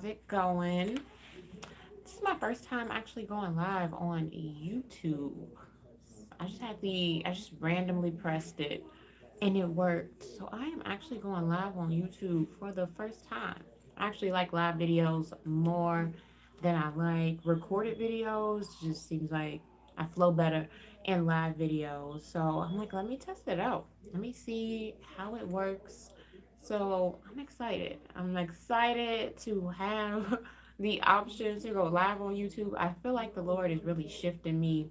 How's it going? This is my first time actually going live on YouTube. I just randomly pressed it and it worked. So I am actually going live on YouTube for the first time. I actually like live videos more than I like recorded videos. Just seems like I flow better in live videos. So I'm like, let me test it out. Let me see how it works. So I'm excited. I'm excited to have the option to go live on YouTube. I feel like the Lord is really shifting me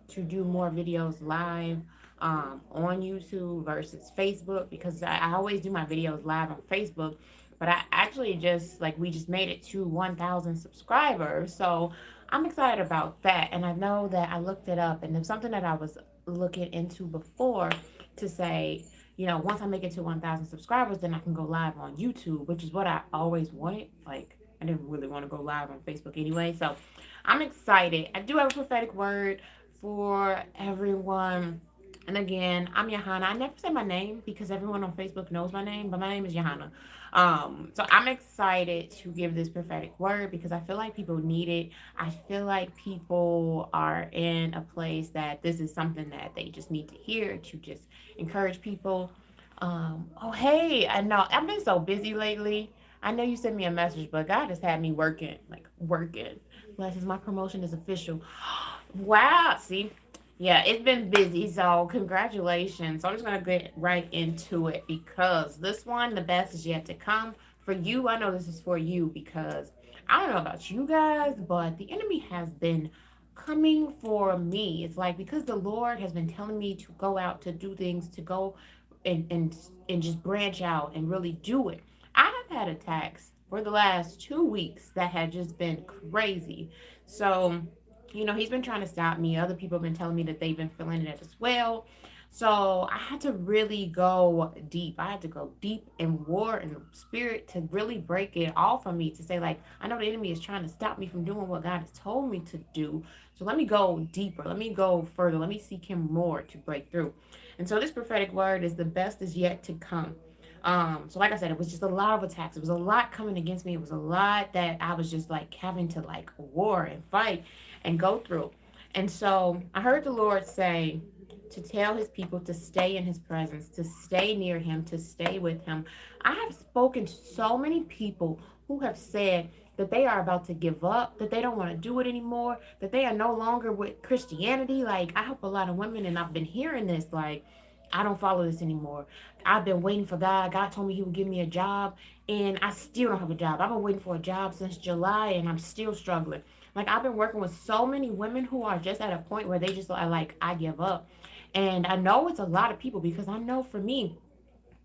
to do more videos live on YouTube versus Facebook because I always do my videos live on Facebook. But I actually just like we just made it to 1,000 subscribers. So I'm excited about that. And I know that I looked it up and it's something that I was looking into before to say, once I make it to 1,000 subscribers, then I can go live on YouTube, which is what I always wanted. Like, I didn't really want to go live on Facebook anyway. So I'm excited. I do have a prophetic word for everyone. And again, I'm Johanna. I never say my name because everyone on Facebook knows my name, but my name is Johanna. So I'm excited to give this prophetic word because I feel like people need it. I feel like people are in a place that this is something that they just need to hear to just encourage people. Oh hey, I know I've been so busy lately. I know you sent me a message, but God has had me working, like working. Blesses, my promotion is official. Wow, see, yeah, it's been busy, so congratulations. So I'm just gonna get right into it because this one, the best is yet to come. For you, I know this is for you because I don't know about you guys, but the enemy has been coming for me. It's like because the Lord has been telling me to go out to do things, to go and just branch out and really do it. I have had attacks for the last 2 weeks that had just been crazy. So he's been trying to stop me. Other people have been telling me that they've been feeling it as well. So I had to really go deep. I had to go deep in war and spirit to really break it off of me to say, like, I know the enemy is trying to stop me from doing what God has told me to do. So let me go deeper. Let me go further. Let me seek him more to break through. And so this prophetic word is the best is yet to come. So like I said, it was just a lot of attacks. It was a lot coming against me. It was a lot that I was just like having to like war and fight and go through. And so I heard the Lord say to tell his people to stay in his presence, to stay near him, to stay with him. I have spoken to so many people who have said that they are about to give up, that they don't want to do it anymore, that they are no longer with Christianity. Like, I help a lot of women, and I've been hearing this, like, I don't follow this anymore. I've been waiting for God. God told me he would give me a job, and I still don't have a job. I've been waiting for a job since July, and I'm still struggling. Like, I've been working with so many women who are just at a point where they just are like, I give up. And I know it's a lot of people because I know for me,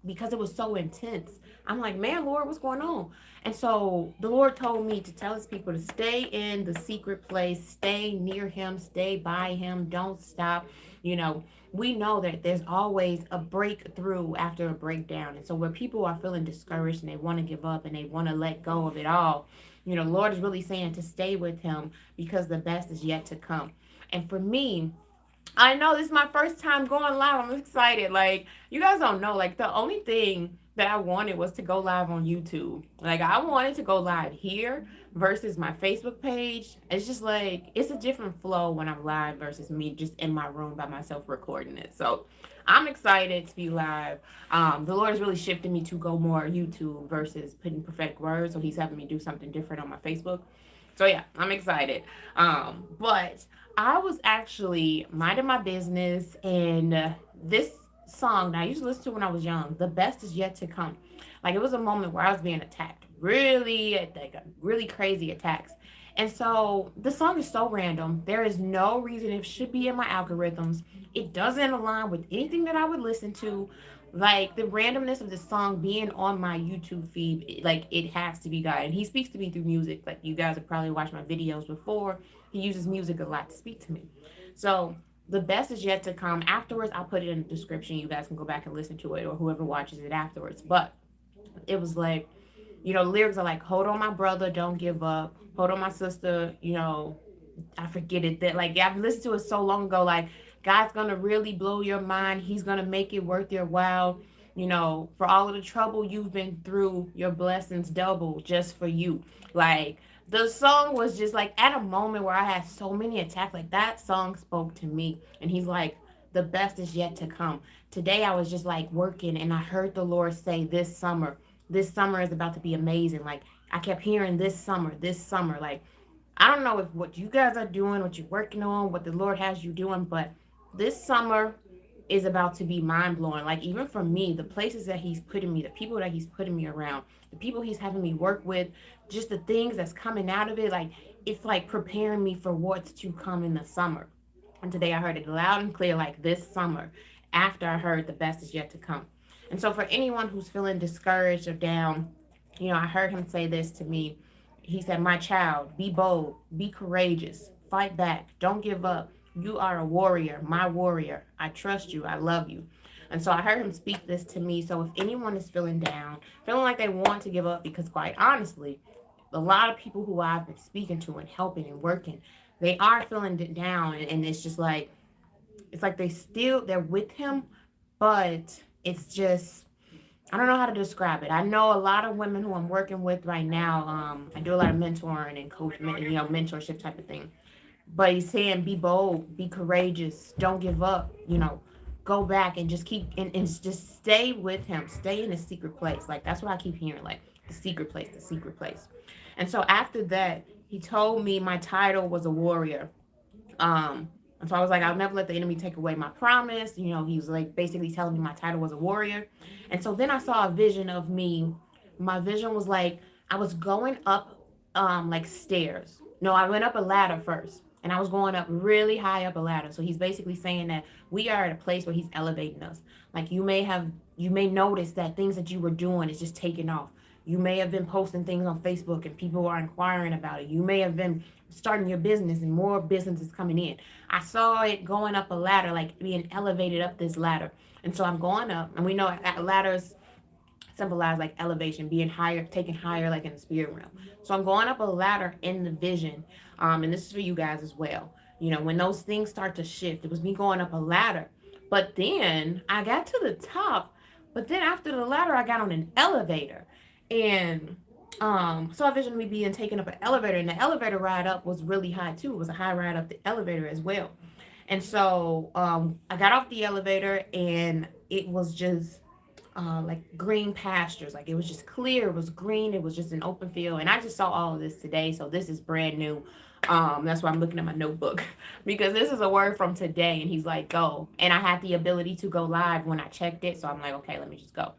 because it was so intense. I'm like, man, Lord, what's going on? And so the Lord told me to tell his people to stay in the secret place, stay near him, stay by him, don't stop. You know, we know that there's always a breakthrough after a breakdown. And so where people are feeling discouraged and they want to give up and they want to let go of it all, Lord is really saying to stay with him because the best is yet to come. And for me, I know this is my first time going live. I'm excited. Like, you guys don't know, like, the only thing that I wanted was to go live on YouTube. Like, I wanted to go live here versus my Facebook page. It's just like, it's a different flow when I'm live versus me just in my room by myself recording it. So, I'm excited to be live. The Lord is really shifting me to go more YouTube versus putting prophetic words. So, He's having me do something different on my Facebook. So yeah, I'm excited. But I was actually minding my business, and this song that I used to listen to when I was young, "The Best Is Yet to Come." Like, it was a moment where I was being attacked, really, like really crazy attacks. And so the song is so random. There is no reason it should be in my algorithms. It doesn't align with anything that I would listen to. Like, the randomness of the song being on my YouTube feed, like, it has to be God. And he speaks to me through music. Like, you guys have probably watched my videos before. He uses music a lot to speak to me. So the best is yet to come. Afterwards, I'll put it in the description. You guys can go back and listen to it, or whoever watches it afterwards. But it was like, lyrics are like, hold on, my brother, don't give up. Hold on, my sister, I forget it. That, like, I've listened to it so long ago. Like, God's gonna really blow your mind. He's gonna make it worth your while. for all of the trouble you've been through, your blessings double just for you. Like, the song was just like at a moment where I had so many attacks, like that song spoke to me. And he's like, the best is yet to come. Today I was just like working and I heard the Lord say, this summer is about to be amazing. Like, I kept hearing this summer. Like, I don't know if what you guys are doing, what you're working on, what the Lord has you doing, but this summer is about to be mind blowing. Like, even for me, the places that He's putting me, the people that He's putting me around, the people He's having me work with, just the things that's coming out of it, like, it's like preparing me for what's to come in the summer. And today I heard it loud and clear, like this summer, after I heard the best is yet to come. And so, for anyone who's feeling discouraged or down, I heard him say this to me. He said, my child, be bold, be courageous, fight back, don't give up. You are a warrior, my warrior. I trust you, I love you. And so I heard him speak this to me. So if anyone is feeling down, feeling like they want to give up, because quite honestly, a lot of people who I've been speaking to and helping and working, they are feeling down. And it's just like, it's like they're with him, but it's just, I don't know how to describe it. I know a lot of women who I'm working with right now. I do a lot of mentoring and mentorship type of thing. But he's saying, be bold, be courageous, don't give up. Go back and just and just stay with him. Stay in a secret place. Like, that's what I keep hearing. Like, the secret place, the secret place. And so after that, he told me my title was a warrior. And so I was like, I'll never let the enemy take away my promise. He was like basically telling me my title was a warrior. And so then I saw a vision of me. My vision was like I was going up like stairs. No, I went up a ladder first. And I was going up really high up a ladder. So he's basically saying that we are at a place where he's elevating us. Like, you may notice that things that you were doing is just taking off. You may have been posting things on Facebook and people are inquiring about it. You may have been starting your business and more business is coming in. I saw it going up a ladder, like being elevated up this ladder. And so I'm going up, and we know ladders symbolize like elevation, being higher, taken higher, like in the spirit realm. So I'm going up a ladder in the vision. And this is for you guys as well. When those things start to shift, it was me going up a ladder. But then I got to the top. But then after the ladder, I got on an elevator. And so I visioned me being taken up an elevator, and the elevator ride up was really high too. It was a high ride up the elevator as well. And so I got off the elevator, and it was just like green pastures. Like, it was just clear, it was green, it was just an open field. And I just saw all of this today, so this is brand new. That's why I'm looking at my notebook because this is a word from today. And he's like, go. And I had the ability to go live when I checked it, so I'm like, okay, let me just go.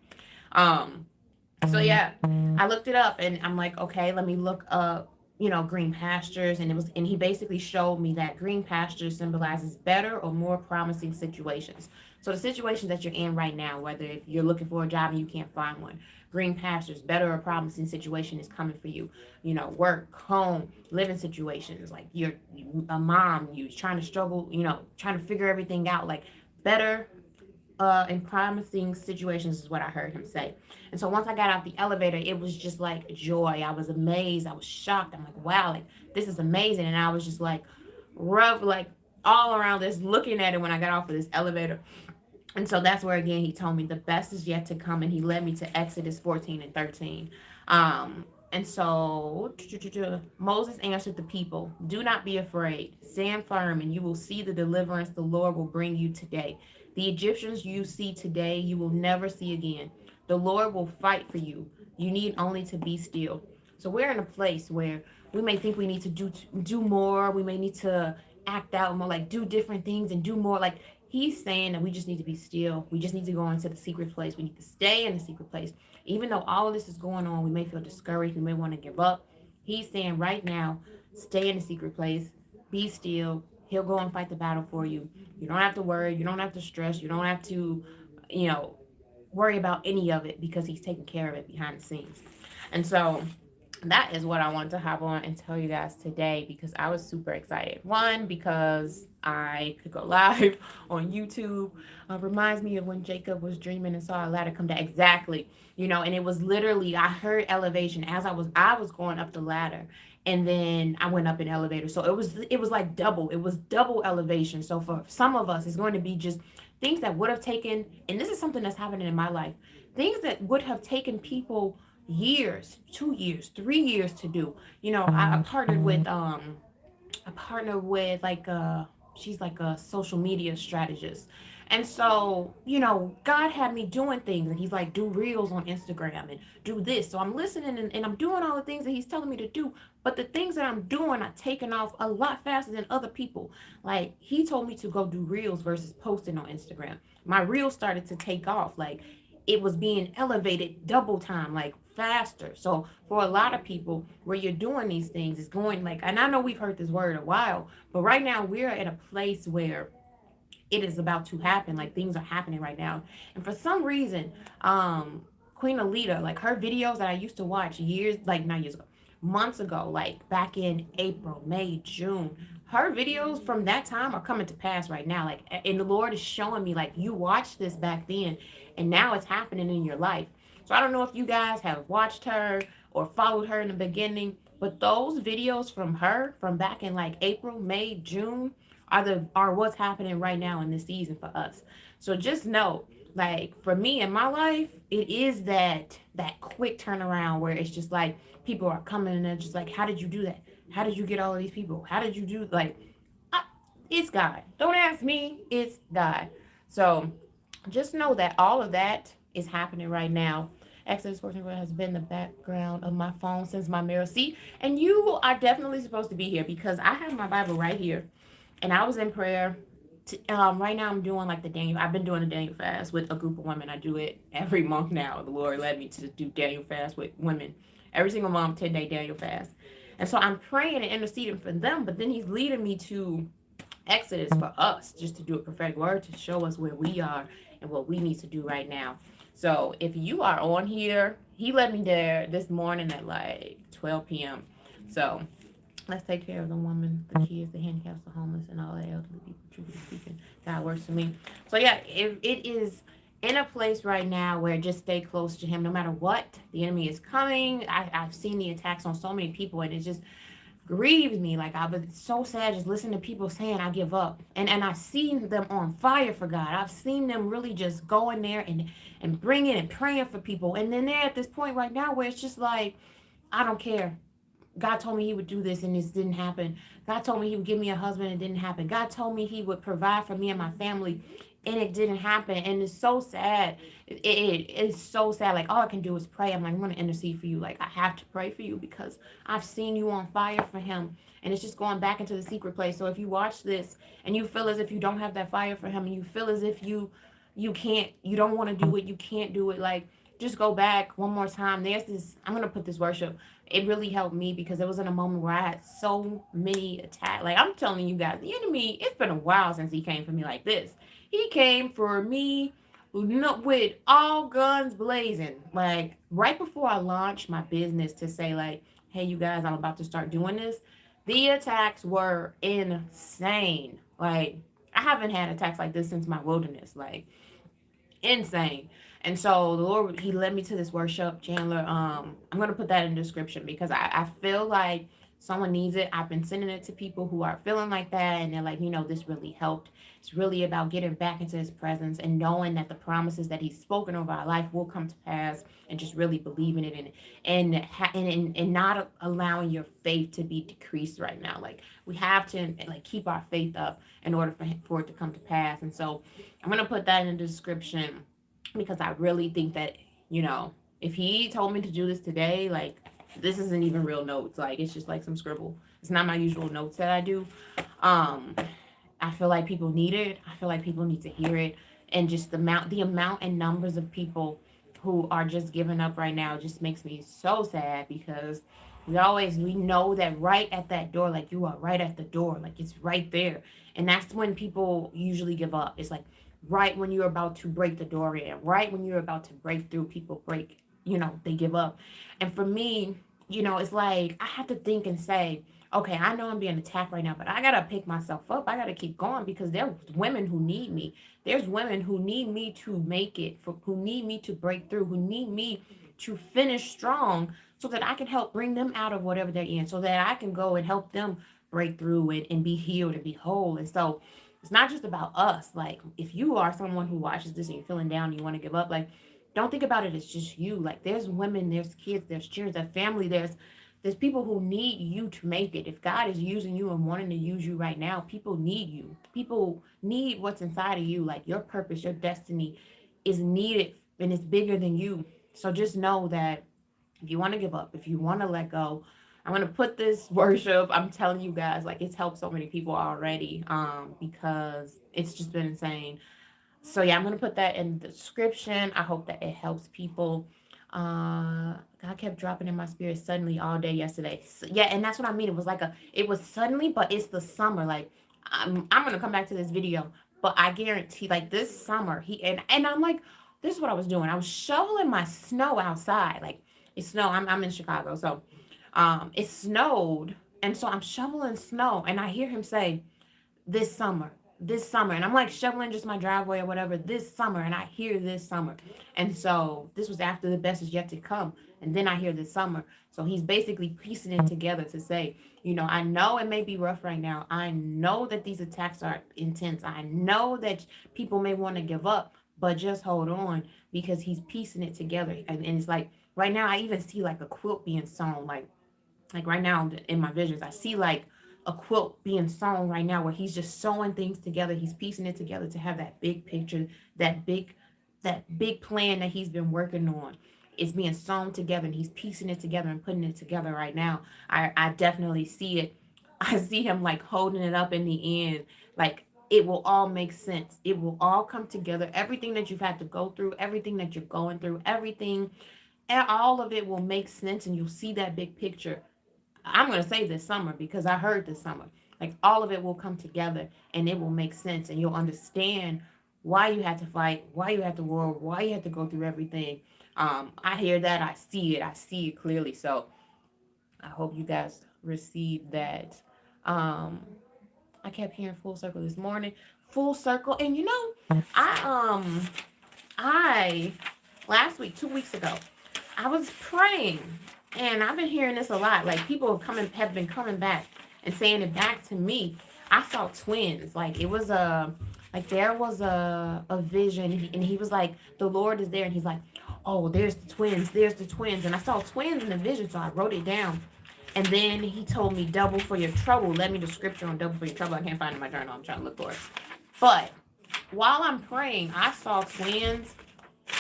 So yeah, I looked it up and I'm like, okay, let me look up, green pastures. And he basically showed me that green pastures symbolizes better or more promising situations. So the situations that you're in right now, whether if you're looking for a job and you can't find one, green pastures, better or promising situation is coming for you. Work, home, living situations. Like, you're a mom, you trying to struggle, trying to figure everything out. Like, better in promising situations is what I heard him say. And so once I got out the elevator, it was just like joy. I was amazed. I was shocked. I'm like, wow, like, this is amazing. And I was just like rough, like all around this, looking at it when I got off of this elevator. And so that's where, again, he told me the best is yet to come. And he led me to Exodus 14 and 13. And so Moses answered the people, do not be afraid. Stand firm, and you will see the deliverance the Lord will bring you today. The Egyptians you see today, you will never see again. The Lord will fight for you. You need only to be still. So we're in a place where we may think we need to do more. We may need to act out more, like do different things and do more. Like, he's saying that we just need to be still. We just need to go into the secret place. We need to stay in the secret place. Even though all of this is going on, we may feel discouraged. We may want to give up. He's saying right now, stay in the secret place. Be still. He'll go and fight the battle for you. You don't have to worry. You don't have to stress. You don't have to, worry about any of it, because he's taking care of it behind the scenes. And so that is what I wanted to hop on and tell you guys today, because I was super excited. One, because I could go live on YouTube. Reminds me of when Jacob was dreaming and saw a ladder come down. Exactly. And it was literally, I heard elevation as I was going up the ladder. And then I went up an elevator. So it was like double. It was double elevation. So for some of us, it's going to be just things that would have taken, and this is something that's happening in my life. things that would have taken people years, 2 years, 3 years to do. I partnered with like she's like a social media strategist. And so, God had me doing things, and he's like, do reels on Instagram and do this. So I'm listening, and I'm doing all the things that he's telling me to do. But the things that I'm doing are taking off a lot faster than other people. Like, he told me to go do reels versus posting on Instagram. My reels started to take off. Like, it was being elevated double time, like faster. So for a lot of people, where you're doing these things is going like, and I know we've heard this word a while, but right now we're at a place where it is about to happen. Like, things are happening right now. And for some reason, Queen Alita, like her videos that I used to watch years, like not years ago, months ago, like back in April, May, June, her videos from that time are coming to pass right now. Like, and the Lord is showing me, like, you watched this back then, and now it's happening in your life. So I don't know if you guys have watched her or followed her in the beginning, but those videos from her from back in like April, May, June are what's happening right now in this season for us. So just know, like, for me in my life, it is that quick turnaround where it's just like people are coming and they're just like, how did you do that? How did you get all of these people? How did you do, like, I, it's God. Don't ask me, it's God. So just know that all of that is happening right now. Exodus 14 has been the background of my phone since my mirror seat. And you are definitely supposed to be here because I have my Bible right here. And I was in prayer. Right now, I'm doing like the Daniel. I've been doing the Daniel fast with a group of women. I do it every month now. The Lord led me to do Daniel fast with women every single month, 10-day Daniel fast. And so I'm praying and interceding for them. But then He's leading me to Exodus for us, just to do a prophetic word to show us where we are and what we need to do right now. So if you are on here, He led me there this morning at like 12 p.m. So let's take care of the woman, the kids, the handicaps, the homeless, and all the elderly people, truly speaking. God works for me. So yeah, if it is in a place right now where just stay close to Him, no matter what the enemy is coming. I've seen the attacks on so many people, and it just grieves me. Like, I was so sad just listening to people saying I give up. And I've seen them on fire for God. I've seen them really just go in there and bringing and praying for people. And then they're at this point right now where it's just like, I don't care. God told me He would do this and this didn't happen. God told me He would give me a husband and it didn't happen. God told me He would provide for me and my family and it didn't happen. And it's so sad. It's so sad. Like, all I can do is pray. I'm like, I'm going to intercede for you. Like, I have to pray for you because I've seen you on fire for Him. And it's just going back into the secret place. So if you watch this and you feel as if you don't have that fire for Him, and you feel as if you can't, you don't want to do it, you can't do it, like, just go back one more time. There's this, I'm going to put this worship. It really helped me because it was in a moment where I had so many attacks. Like, I'm telling you guys, the enemy, it's been a while since he came for me like this. He came for me with all guns blazing. Like, right before I launched my business to say, like, hey, you guys, I'm about to start doing this, the attacks were insane. Like, I haven't had attacks like this since my wilderness. Like, insane. And so the Lord, He led me to this worship, Chandler. I'm gonna put that in the description because I feel like someone needs it. I've been sending it to people who are feeling like that, and they're like, this really helped. It's really about getting back into His presence and knowing that the promises that He's spoken over our life will come to pass, and just really believing it and not allowing your faith to be decreased right now. Like, we have to, like, keep our faith up in order for it to come to pass. And so I'm gonna put that in the description because I really think that, if He told me to do this today, like, this isn't even real notes. Like, it's just like some scribble. It's not my usual notes that I do. Um, I feel like people need it. I feel like people need to hear it. And just the amount and numbers of people who are just giving up right now just makes me so sad because we know that right at that door, like, you are right at the door, like, it's right there. And that's when people usually give up. It's like right when you're about to break the door in, right when you're about to break through, people they give up. And for me, it's like I have to think and say, okay, I know I'm being attacked right now, but I gotta pick myself up. I gotta keep going because there's women who need me. There's women who need me to make it, who need me to break through, who need me to finish strong so that I can help bring them out of whatever they're in, so that I can go and help them break through it and be healed and be whole. And so it's not just about us. Like, if you are someone who watches this and you're feeling down, you want to give up, like, Don't think about it as just you. Like there's women, there's kids, there's children, there's family, there's people who need you to make it. If God is using you and wanting to use you right now, people need you. People need what's inside of you. Like your purpose, your destiny is needed and it's bigger than you. So just know that if you want to give up, if you want to let go, I'm gonna put this worship. I'm telling you guys, like it's helped so many people already. Because it's just been insane. So yeah, I'm gonna put that in the description. I hope that it helps people. God kept dropping in my spirit suddenly all day yesterday. Yeah, and that's what I mean. It was suddenly, but it's the summer. Like I'm gonna come back to this video, but I guarantee, like this summer, and I'm like, this is what I was doing. I was shoveling my snow outside. Like it's snow. I'm in Chicago, so it snowed, and so I'm shoveling snow, and I hear him say, this summer, this summer. And I'm like shoveling just my driveway or whatever this summer. And I hear this summer. And so this was after the best is yet to come. And then I hear this summer. So he's basically piecing it together to say, I know it may be rough right now. I know that these attacks are intense. I know that people may want to give up, but just hold on because he's piecing it together. And it's like right now, I even see like a quilt being sewn, like right now in my visions, I see like a quilt being sewn right now where he's just sewing things together. He's piecing it together to have that big picture, that big plan that he's been working on is being sewn together, and he's piecing it together and putting it together right now. I definitely see it. I see him like holding it up in the end. Like it will all make sense. It will all come together. Everything that you've had to go through, everything that you're going through, everything, and all of it will make sense, and you'll see that big picture. I'm going to say this summer because I heard this summer. Like all of it will come together and it will make sense, and you'll understand why you had to fight, why you had to war, why you had to go through everything. I hear that. I see it. I see it clearly. So I hope you guys receive that. Um, I kept hearing full circle this morning, full circle. And I last week, 2 weeks ago, I was praying, and I've been hearing this a lot. Like people have been coming back and saying it back to me. I saw twins. Like it was there was a vision, and he was like, the Lord is there, and he's like, oh, there's the twins, and I saw twins in the vision, so I wrote it down. And then he told me double for your trouble. Led me to scripture on double for your trouble. I can't find it in my journal. I'm trying to look for it. But while I'm praying, I saw twins.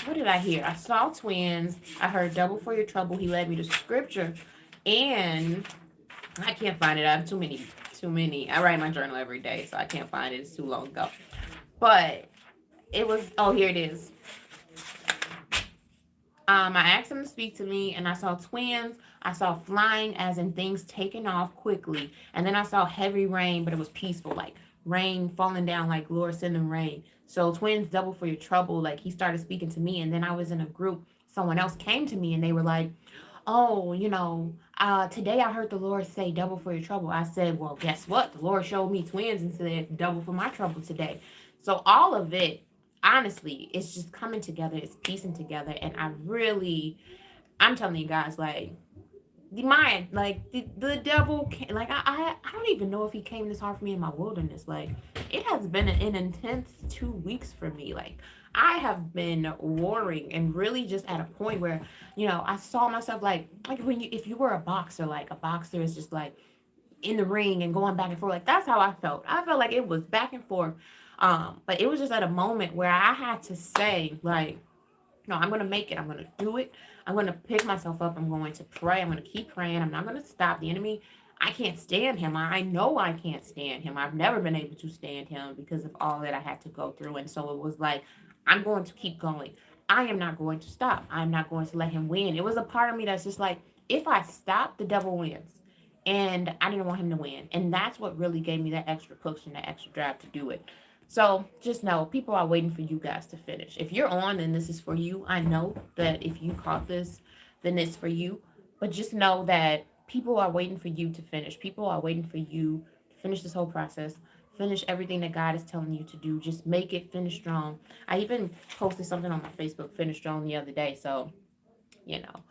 What did I hear? I saw twins. I heard double for your trouble. He led me to scripture. And I can't find it. I have too many. I write in my journal every day, so I can't find it. It's too long ago. But it was, oh, here it is. I asked him to speak to me, and I saw twins. I saw flying, as in things taking off quickly. And then I saw heavy rain, but it was peaceful, like rain falling down, like Lord send them rain. So twins, double for your trouble. Like he started speaking to me, and then I was in a group. Someone else came to me, and they were like, "Oh, today I heard the Lord say double for your trouble." I said, "Well, guess what? The Lord showed me twins and said double for my trouble today." So all of it, honestly, it's just coming together. It's piecing together, and I'm telling you guys, like the mind, like the devil came, like I don't even know if he came this hard for me in my wilderness. Like it has been an intense 2 weeks for me. Like I have been warring and really just at a point where I saw myself like when if you were a boxer, like a boxer is just like in the ring and going back and forth. Like that's how I felt like it was back and forth. But it was just at a moment where I had to say, like, no, I'm going to make it. I'm going to do it. I'm going to pick myself up. I'm going to pray. I'm going to keep praying. I'm not going to stop. The enemy, I can't stand him. I know I can't stand him. I've never been able to stand him because of all that I had to go through. And so it was like, I'm going to keep going. I am not going to stop. I'm not going to let him win. It was a part of me that's just like, if I stop, the devil wins. And I didn't want him to win. And that's what really gave me that extra push and that extra drive to do it. So just know people are waiting for you guys to finish. If you're on, then this is for you. I know that if you caught this, then it's for you. But just know that people are waiting for you to finish. People are waiting for you to finish this whole process. Finish everything that God is telling you to do. Just make it, finish strong. I even posted something on my Facebook, finish strong, the other day. So, you know,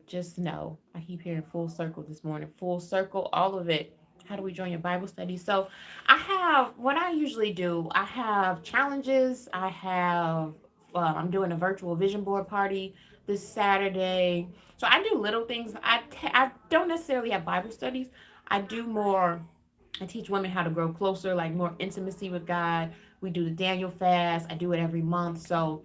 just know. I keep hearing full circle this morning. Full circle, all of it. How do we join your Bible study? So what I usually do, I have challenges, I have I'm doing a virtual vision board party this Saturday. So I do little things. I don't necessarily have Bible studies. I do more. I teach women how to grow closer, like more intimacy with God. We do the Daniel fast. I do it every month. So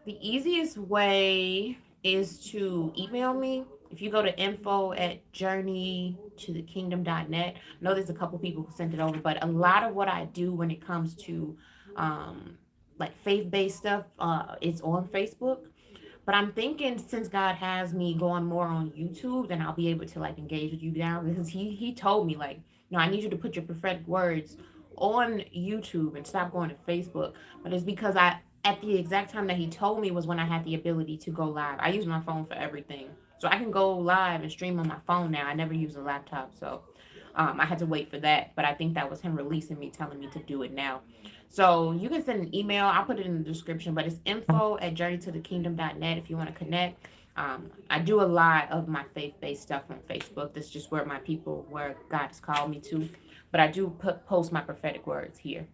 the easiest way is to email me. If you go to info@journeytothekingdom.net, I know there's a couple people who sent it over, but a lot of what I do when it comes to um, like faith-based stuff, it's on Facebook. But I'm thinking since God has me going more on YouTube, then I'll be able to like engage with you now because he told me like, no, I need you to put your prophetic words on YouTube and stop going to Facebook. But it's because I at the exact time that he told me was when I had the ability to go live. I use my phone for everything. So I can go live and stream on my phone now. I never use a laptop. So I had to wait for that. But I think that was him releasing me, telling me to do it now. So you can send an email. I'll put it in the description, but it's info@journeytothekingdom.net if you want to connect. I do a lot of my faith-based stuff on Facebook. That's just where my people, where God has called me to. But I do post my prophetic words here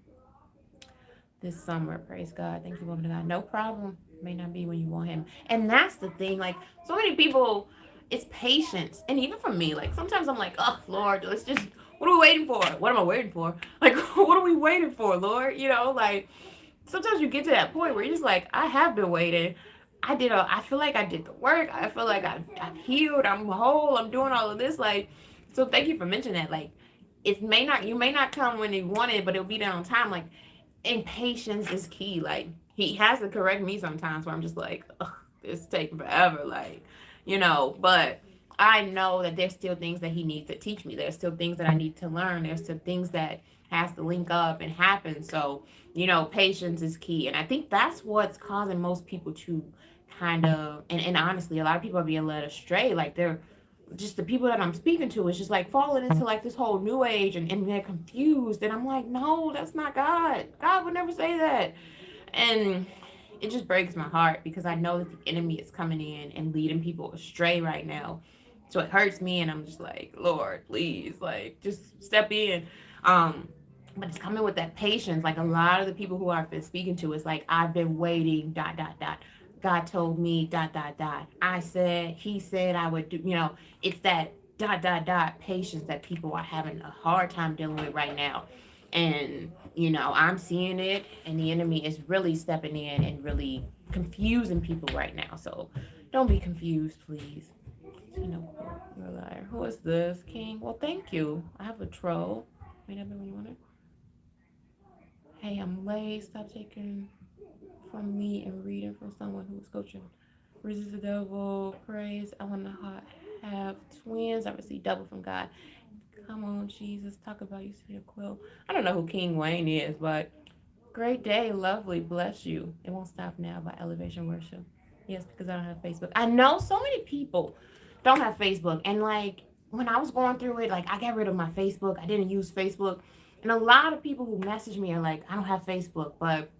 this summer. Praise God. Thank you, woman of God. No problem. May not be when you want him. And that's the thing. Like, so many people, it's patience. And even for me, like, sometimes I'm like, oh, Lord, let's just, what are we waiting for? What am I waiting for? Like, what are we waiting for, Lord? You know, like, sometimes you get to that point where you're just like, I have been waiting. I feel like I did the work. I feel like I've healed. I'm whole. I'm doing all of this. Like, so thank you for mentioning that. Like, you may not come when you want it, but it'll be there on time. Like, and patience is key. Like, he has to correct me sometimes where I'm just like, ugh, it's taking forever. Like, but I know that there's still things that he needs to teach me. There's still things that I need to learn. There's still things that has to link up and happen. So, patience is key. And I think that's what's causing most people to kind of, and honestly, a lot of people are being led astray. Like, they're just the people that I'm speaking to is just like falling into like this whole new age and they're confused. And I'm like, no, that's not God. God would never say that. And it just breaks my heart because I know that the enemy is coming in and leading people astray right now. So it hurts me and I'm just like, Lord, please, like just step in. Um, but it's coming with that patience. Like a lot of the people who I've been speaking to, is like, I've been waiting, dot, dot, dot. God told me, dot, dot, dot. I said, he said I would do, it's that dot, dot, dot patience that people are having a hard time dealing with right now. And, I'm seeing it, and the enemy is really stepping in and really confusing people right now. So don't be confused, please. You're a liar. Who is this? King? Well, thank you. I have a troll. Wait a minute, when you want it. Hey, I'm late. Stop taking from me and reading from someone who is coaching. Resist the devil. Praise. I want to have twins. I receive double from God. Come on, Jesus. Talk about you see a quill. I don't know who King Wayne is, but great day. Lovely. Bless you. It won't stop now by Elevation Worship. Yes, because I don't have Facebook. I know so many people don't have Facebook. And like when I was going through it, like I got rid of my Facebook. I didn't use Facebook. And a lot of people who message me are like, I don't have Facebook, but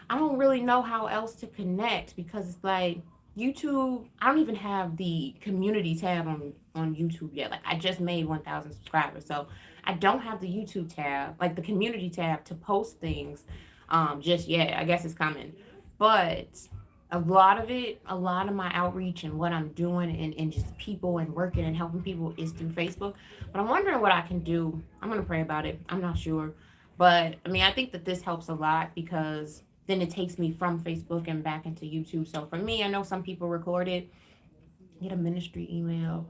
I don't really know how else to connect because it's like YouTube. I don't even have the community tab on YouTube yet. Like I just made 1,000 subscribers, so I don't have the YouTube tab, like the community tab, to post things just yet. I guess it's coming, but a lot of my outreach and what I'm doing and just people and working and helping people is through Facebook. But I'm wondering what I can do. I'm gonna pray about it. I'm not sure, but I mean I think that this helps a lot because then it takes me from Facebook and back into YouTube. So for me, I know some people record it, get a ministry email.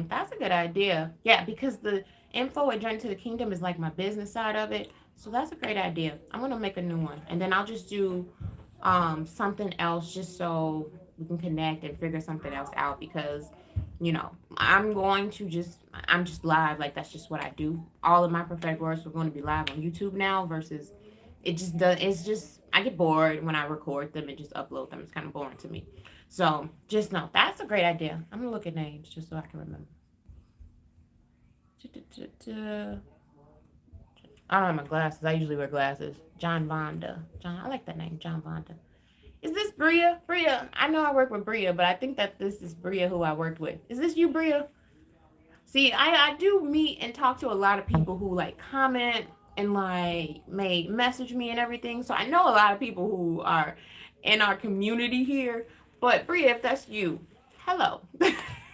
That's a good idea. Yeah, because the info at Journey to the Kingdom is like my business side of it. So that's a great idea. I'm gonna make a new one, and then I'll just do something else just so we can connect and figure something else out because I'm just live. Like that's just what I do. All of my prophetic words are going to be live on YouTube now versus it's just I get bored when I record them and just upload them. It's kind of boring to me. So just know that's a great idea. I'm gonna look at names just so I can remember. I don't have my glasses. I usually wear glasses. John Vonda. I like that name, John Vonda. Is this Bria? Bria, I know I work with Bria, but I think that this is Bria who I worked with. Is this you, Bria? See, I do meet and talk to a lot of people who like comment and like may message me and everything. So I know a lot of people who are in our community here. But Bria, if that's you, hello.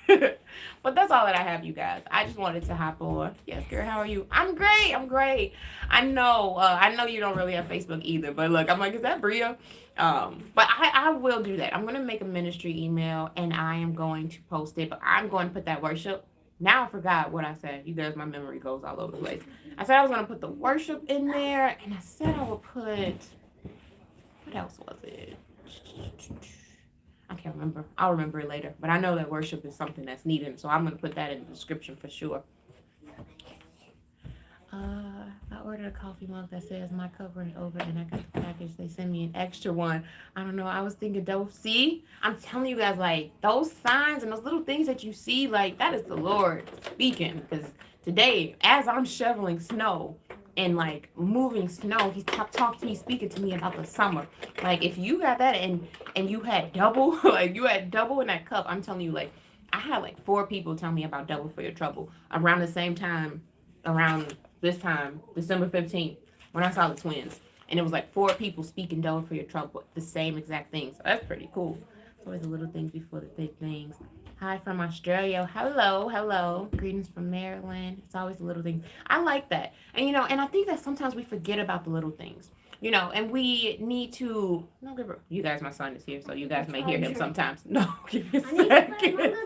But that's all that I have, you guys. I just wanted to hop on. Yes, girl, how are you? I'm great. I'm great. I know you don't really have Facebook either. But look, I'm like, is that Bria? But I will do that. I'm gonna make a ministry email and I am going to post it. But I'm going to put that worship. Now I forgot what I said. You guys, my memory goes all over the place. I said I was gonna put the worship in there, and I said I would put what else was it? I can't remember. I'll remember it later. But I know that worship is something that's needed, so I'm gonna put that in the description for sure. I ordered a coffee mug that says my cup runneth over, and I got the package. They sent me an extra one. I don't know. I was thinking, though, see, I'm telling you guys, like those signs and those little things that you see, like that is the Lord speaking. Because today, as I'm shoveling snow and like moving snow, he's talking to me, speaking to me about the summer. Like if you got that and you had double, like you had double in that cup, I'm telling you, like I had like 4 people tell me about double for your trouble around the same time, around this time, December 15th, when I saw the twins. And it was like 4 people speaking double for your trouble, the same exact thing. So that's pretty cool. It's always the little things before the big things. Hi from Australia. Hello, hello. Greetings from Maryland. It's always the little things. I like that. And and I think that sometimes we forget about the little things. And we need to. No, you guys, my son is here, so you guys may hear him sometimes. No, give me a second.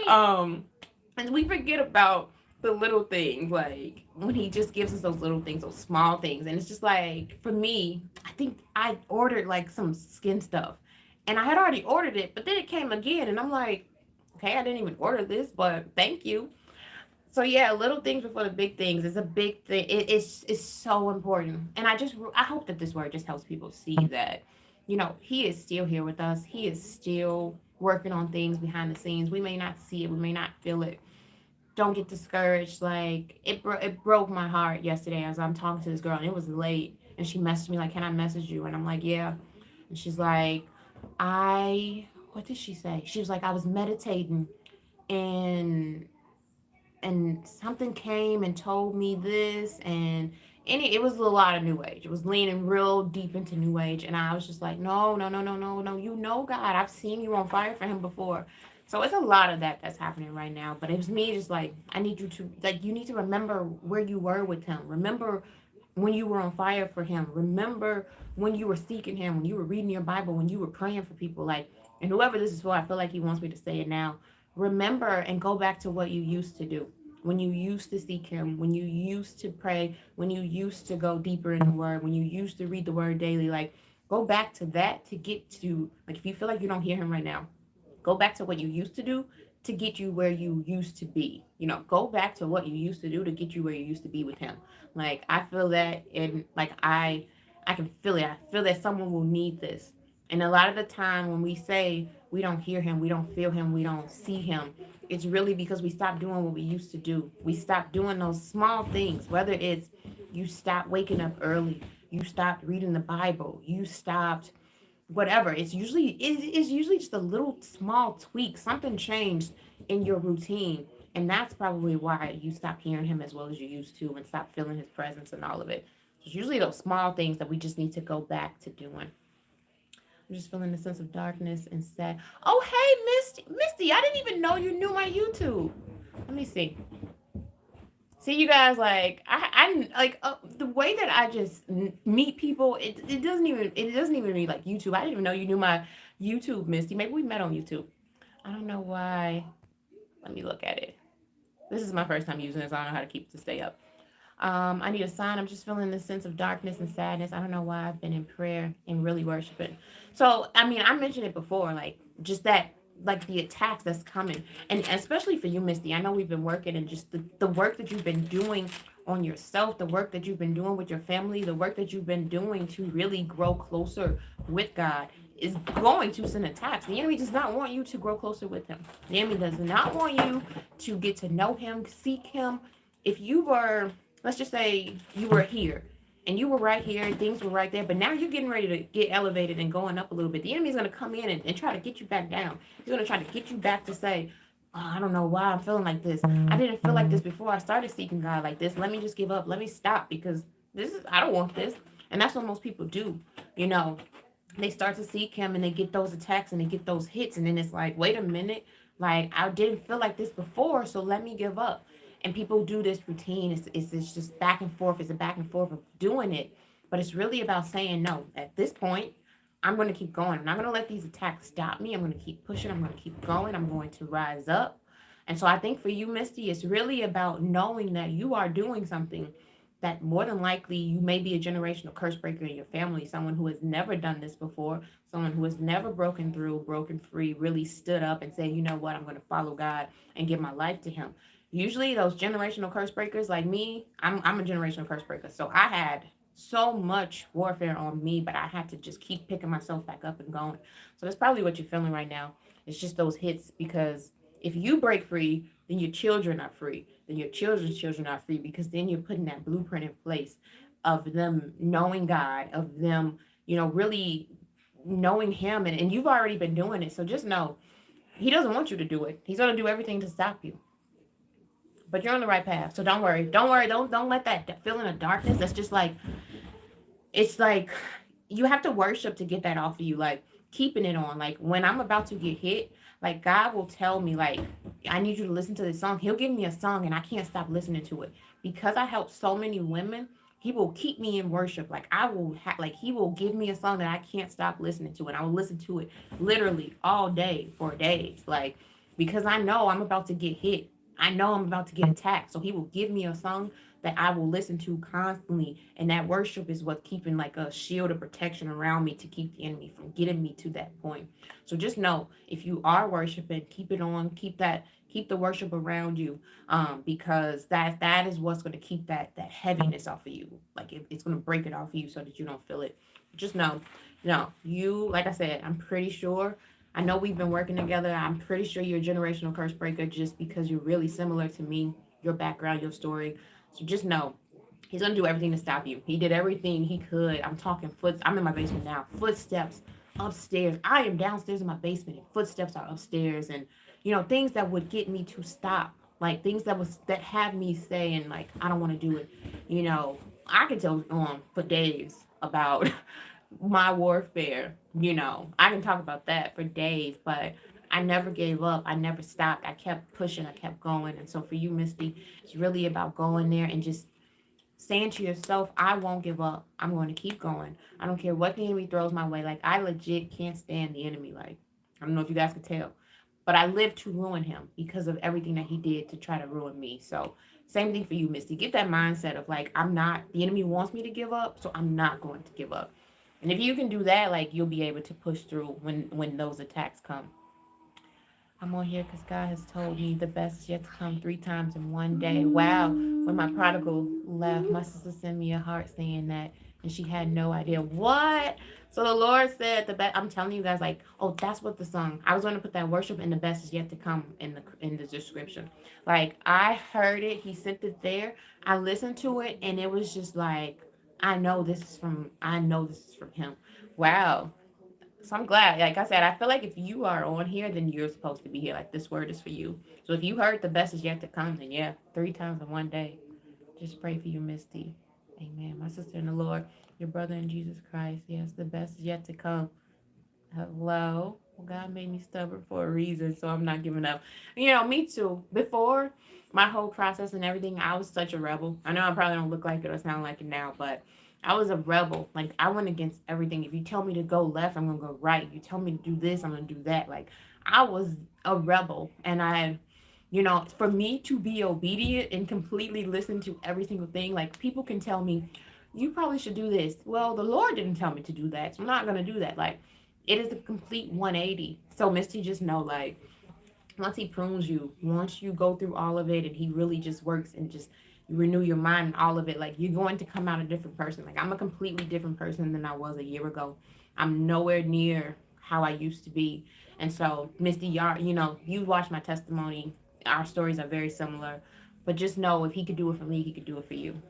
And we forget about the little things, like when he just gives us those little things, those small things. And it's just like, for me, I think I ordered like some skin stuff and I had already ordered it, but then it came again and I'm like, okay, I didn't even order this, but thank you. So yeah, little things before the big things is a big thing. It's so important. And I hope that this word just helps people see that, he is still here with us. He is still working on things behind the scenes. We may not see it, we may not feel it. Don't get discouraged. Like it broke my heart yesterday as I'm talking to this girl and it was late and she messaged me like, "Can I message you?" And I'm like, "Yeah." And she's like, "I what did she say?" She was like, "I was meditating and something came and told me this and it was a lot of new age. It was leaning real deep into new age and I was just like, no, no, no, no, no, no. God, I've seen you on fire for him before. So it's a lot of that that's happening right now. But it was me just like, I need you to, like, you need to remember where you were with him. Remember when you were on fire for him. Remember when you were seeking him, when you were reading your Bible, when you were praying for people. Like, and whoever this is for, I feel like he wants me to say it now. Remember and go back to what you used to do. When you used to seek him, when you used to pray, when you used to go deeper in the word, when you used to read the word daily, like go back to that to get to, like, if you feel like you don't hear him right now, go back to what you used to do to get you where you used to be. Go back to what you used to do to get you where you used to be with him. Like I feel that, and like I can feel it. I feel that someone will need this. And a lot of the time when we say we don't hear him, we don't feel him, we don't see him, it's really because we stopped doing what we used to do. We stopped doing those small things, whether it's you stopped waking up early, you stopped reading the Bible, you stopped whatever. It's usually just a little small tweak. Something changed in your routine. And that's probably why you stop hearing him as well as you used to and stop feeling his presence and all of it. It's usually those small things that we just need to go back to doing. I'm just feeling a sense of darkness and sad. Oh, hey, Misty, I didn't even know you knew my YouTube. Let me see. See, you guys, like I like the way that I just meet people. It doesn't even mean like YouTube. I didn't even know you knew my YouTube, Misty. Maybe we met on YouTube. I don't know why. Let me look at it. This is my first time using this. I don't know how to keep it to stay up. I need a sign. I'm just feeling this sense of darkness and sadness. I don't know why I've been in prayer and really worshiping. So, I mean, I mentioned it before, like just that, like the attacks that's coming. And especially for you, Misty, I know we've been working and just the work that you've been doing on yourself, the work that you've been doing with your family, the work that you've been doing to really grow closer with God is going to send attacks. The enemy does not want you to grow closer with him. The enemy does not want you to get to know him, seek him. If you were, let's just say you were here and you were right here and things were right there, but now you're getting ready to get elevated and going up a little bit. The enemy's going to come in and try to get you back down. He's going to try to get you back to say, oh, I don't know why I'm feeling like this. I didn't feel like this before I started seeking God like this. Let me just give up. Let me stop because I don't want this. And that's what most people do. You know, they start to seek him and they get those attacks and they get those hits. And then it's like, wait a minute. Like, I didn't feel like this before. So let me give up. And people do this routine. It's just back and forth. It's a back and forth of doing it. But it's really about saying no. At this point, I'm going to keep going. I'm not going to let these attacks stop me. I'm going to keep pushing. I'm going to keep going. I'm going to rise up. And so I think for you, Misty, it's really about knowing that you are doing something that more than likely you may be a generational curse breaker in your family, someone who has never done this before, someone who has never broken through, broken free, really stood up and said, you know what, I'm going to follow God and give my life to him. Usually those generational curse breakers like me, I'm a generational curse breaker. So I had so much warfare on me, but I had to just keep picking myself back up and going. So that's probably what you're feeling right now. It's just those hits because if you break free, then your children are free. Then your children's children are free because then you're putting that blueprint in place of them knowing God, of them, really knowing him. And you've already been doing it. So just know he doesn't want you to do it. He's going to do everything to stop you. But you're on the right path. So don't worry. Don't worry. Don't let that feeling of darkness. That's just like, it's like you have to worship to get that off of you. Like keeping it on. Like when I'm about to get hit, like God will tell me, like, I need you to listen to this song. He'll give me a song and I can't stop listening to it. Because I help so many women, he will keep me in worship. Like like he will give me a song that I can't stop listening to. And I will listen to it literally all day for days. Like, because I know I'm about to get hit. I know I'm about to get attacked. So he will give me a song that I will listen to constantly. And that worship is what's keeping like a shield of protection around me to keep the enemy from getting me to that point. So just know if you are worshiping, keep it on, keep the worship around you. Because that is what's going to keep that heaviness off of you. Like it's going to break it off of you so that you don't feel it. Just know, no, you, like I said, I'm pretty sure. I know we've been working together. I'm pretty sure you're a generational curse breaker just because you're really similar to me, your background, your story. So just know he's gonna do everything to stop you. He did everything he could. I'm talking I'm in my basement now. Footsteps upstairs. I am downstairs in my basement and footsteps are upstairs and things that would get me to stop. Like things that have me saying like I don't want to do it. I could tell for days about my warfare. I can talk about that for days, but I never gave up. I never stopped. I kept pushing. I kept going. And so for you, Misty, it's really about going there and just saying to yourself, I won't give up. I'm going to keep going. I don't care what the enemy throws my way. Like, I legit can't stand the enemy. Like, I don't know if you guys could tell, but I live to ruin him because of everything that he did to try to ruin me. So, same thing for you, Misty. Get that mindset of like, the enemy wants me to give up, so I'm not going to give up. And if you can do that, like, you'll be able to push through when those attacks come. I'm on here because God has told me the best is yet to come 3 times in one day. Wow. When my prodigal left, my sister sent me a heart saying that, and she had no idea. What? So the Lord said the best. I'm telling you guys, like, oh, that's what the song. I was going to put that worship and the best is yet to come in the description. Like, I heard it. He sent it there. I listened to it, and it was just like, I know this is from him. Wow. So I'm glad. Like I said, I feel like if you are on here, then you're supposed to be here. Like this word is for you. So if you heard the best is yet to come, then yeah, 3 times in one day. Just pray for you, Misty. Amen. My sister in the Lord, your brother in Jesus Christ. Yes, the best is yet to come. Hello. Well, God made me stubborn for a reason, so I'm not giving up. Me too. Before my whole process and everything, I was such a rebel. I know I probably don't look like it or sound like it now, but I was a rebel. Like I went against everything. If you tell me to go left, I'm gonna go right. If you tell me to do this, I'm gonna do that. Like I was a rebel, and for me to be obedient and completely listen to every single thing, like people can tell me, you probably should do this. Well, the Lord didn't tell me to do that, so I'm not gonna do that. Like it is a complete 180. So Misty, just know, like, once he prunes you, once you go through all of it and he really just works and just renew your mind and all of it, like you're going to come out a different person. Like I'm a completely different person than I was a year ago. I'm nowhere near how I used to be. And so Misty, you've watched my testimony. Our stories are very similar. But just know if he could do it for me, he could do it for you.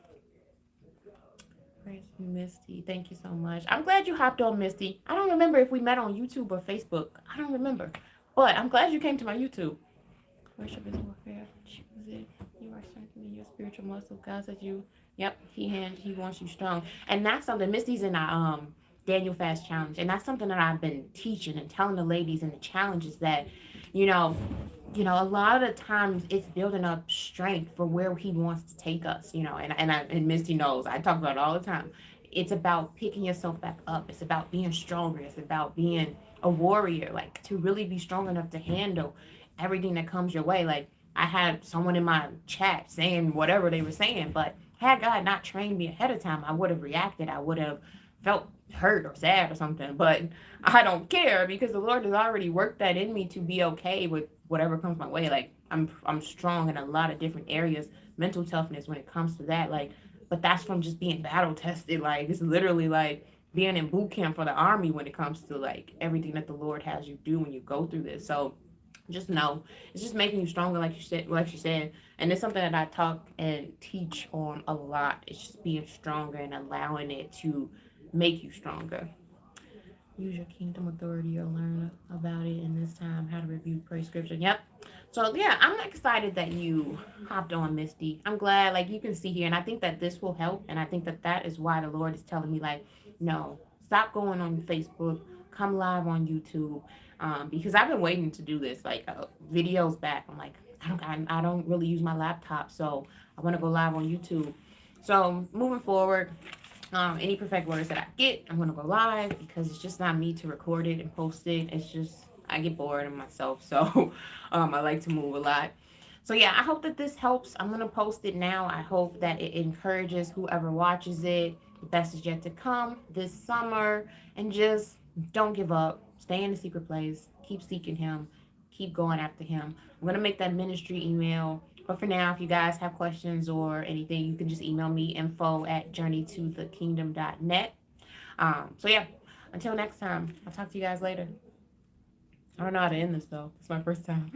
Praise Misty. Thank you so much. I'm glad you hopped on, Misty. I don't remember if we met on YouTube or Facebook. I don't remember. But I'm glad you came to my YouTube. Worship is warfare. Choose it. You are strengthening your spiritual muscle. God said you. Yep, he wants you strong, and that's something Misty's in our Daniel Fast Challenge, and that's something that I've been teaching and telling the ladies in the challenges that, you know, a lot of the times it's building up strength for where he wants to take us, and Misty knows I talk about it all the time. It's about picking yourself back up. It's about being stronger. It's about being a warrior, like to really be strong enough to handle everything that comes your way. Like I had someone in my chat saying whatever they were saying, but had God not trained me ahead of time, I would have reacted. I would have felt hurt or sad or something. But I don't care because the Lord has already worked that in me to be okay with whatever comes my way. Like I'm strong in a lot of different areas, mental toughness when it comes to that. Like, but that's from just being battle tested. Like it's literally like being in boot camp for the army when it comes to like everything that the Lord has you do when you go through this. So just know it's just making you stronger, like you said, and it's something that I talk and teach on a lot. It's just being stronger and allowing it to make you stronger. Use your kingdom authority. You'll learn about it in this time. How to review, pray, scripture. Yep. So yeah, I'm excited that you hopped on, Misty. I'm glad, like you can see here, and I think that this will help. And I think that that is why the Lord is telling me, like, no, stop going on Facebook. Come live on YouTube, because I've been waiting to do this, like videos back. I'm like, I don't really use my laptop, so I want to go live on YouTube. So moving forward, any perfect words that I get, I'm gonna go live because it's just not me to record it and post it. It's just I get bored of myself, so I like to move a lot. So yeah, I hope that this helps. I'm gonna post it now. I hope that it encourages whoever watches it. The best is yet to come this summer, and just don't give up. Stay in the secret place. Keep seeking Him. Keep going after Him. I'm gonna make that ministry email. But for now, if you guys have questions or anything, you can just email me info@journeytothekingdom.net. So yeah, until next time, I'll talk to you guys later. I don't know how to end this though. It's my first time.